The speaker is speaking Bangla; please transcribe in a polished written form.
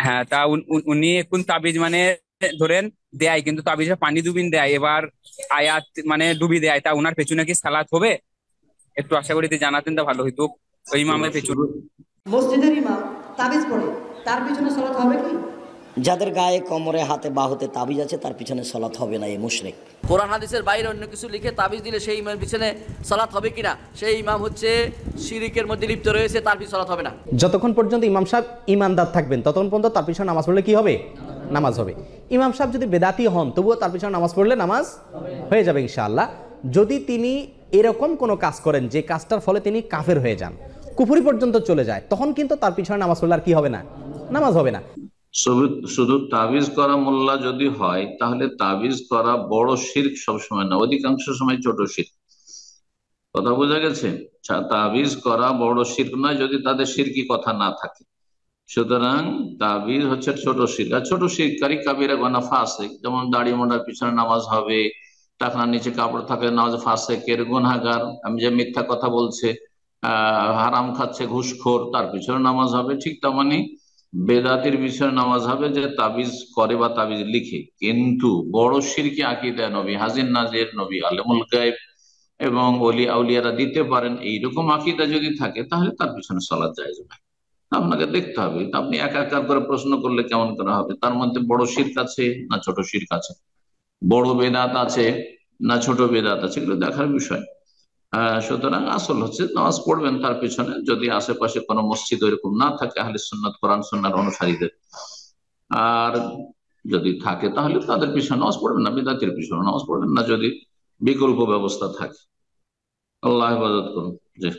হ্যাঁ, তা উনি এখন তাবিজ মানে ধরেন দেয়, কিন্তু তাবিজে পানি ডুবিন দেয়, এবার আয়াত মানে ডুবি দেয়, তা উনার পেছনে কি সালাত হবে? একটু আশা করি যদি জানাতেন তা ভালো হইতো, ওই শুধু ইমামের পেছনে। শুধু মসজিদের ইমাম তাবিজ পড়ে, তার পিছনে সালাত হবে কি? যাদের গায়ে, কোমরে, হাতে, বাহুতে তাবিজ আছে তার পিছনে সলাৎ হবে না, এ মুশরিক। কোরআন হাদিসের বাইরে অন্য কিছু লিখে তাবিজ দিলে সেই ইমামের পিছনে সালাত হবে কিনা, সেই ইমাম হচ্ছে শিরিকের মধ্যে লিপ্ত রয়েছে, তার পিছনে সালাত হবে না। যতক্ষণ পর্যন্ত ইমাম সাহেব ইমানদার থাকবেন ততক্ষণ পর্যন্ত তার পিছনে নামাজ পড়লে কি হবে? নামাজ হবে। ইমাম সাহেব যদি বেদাতি হন তবুও তার পিছনে নামাজ পড়লে নামাজ হয়ে যাবে ইনশাআল্লাহ। যদি তিনি এরকম কোনো কাজ করেন যে কাজটার ফলে তিনি কাফের হয়ে যান, কুফরি পর্যন্ত চলে যায়, তখন কিন্তু তার পিছনে নামাজ পড়লে আর কি হবে না? নামাজ হবে না। শুধু শুধু তাবিজ করা মোল্লা যদি হয়, তাহলে তাবিজ করা বড় শিরক সবসময় না, অধিকাংশ সময় ছোট শিরক। কথা বোঝা গেছে? তাবিজ করা বড় শিরক নয় যদি তাদের শিরকি কথা না থাকে। সুতরাং তাবিজ হচ্ছে ছোট শিরক, আর ছোট শিরকারী কাবিরা গুনাহ ফাসিক। যেমন দাড়ি মোড়ার পিছনে নামাজ হবে, টাকনার নিচে কাপড় থাকলে নামাজ, ফাসিকের গুনাহগার। আমি যে মিথ্যা কথা বলছে, হারাম খাচ্ছে, ঘুষখোর, তার পিছনে নামাজ হবে। ঠিক তেমনি বেদাতির পিছনে নামাজ হবে যে তাবিজ করে বা তাবিজ লিখে। কিন্তু বড় শিরকি আকীদা নবী হাজির নাজির, নবী আলেমুল গায়েব এবং ওলি আউলিয়ারা দিতে পারেন, এইরকম আকীদা যদি থাকে তাহলে তার পিছনে সালাত জায়েজ নয়। আপনাকে দেখতে হবে, তা আপনি একা একা করে প্রশ্ন করলে কেমন করা হবে? তার মধ্যে বড় শিরক আছে না ছোট শিরক আছে, বড় বেদাত আছে না ছোট বেদাত আছে, এগুলো দেখার বিষয়। সুতরাং আসল হচ্ছে নামাজ পড়বেন তার পিছনে, যদি আশেপাশে কোনো মসজিদ এরকম না থাকে আহলে সুন্নাত কোরআন সুন্নাহর অনুসারীদের। আর যদি থাকে তাহলে তাদের পিছনে নামাজ পড়বেন না, বিদাতের পিছনে নামাজ পড়বেন না, যদি বিকল্প ব্যবস্থা থাকে। আল্লাহ হেফাজত করুন। জি।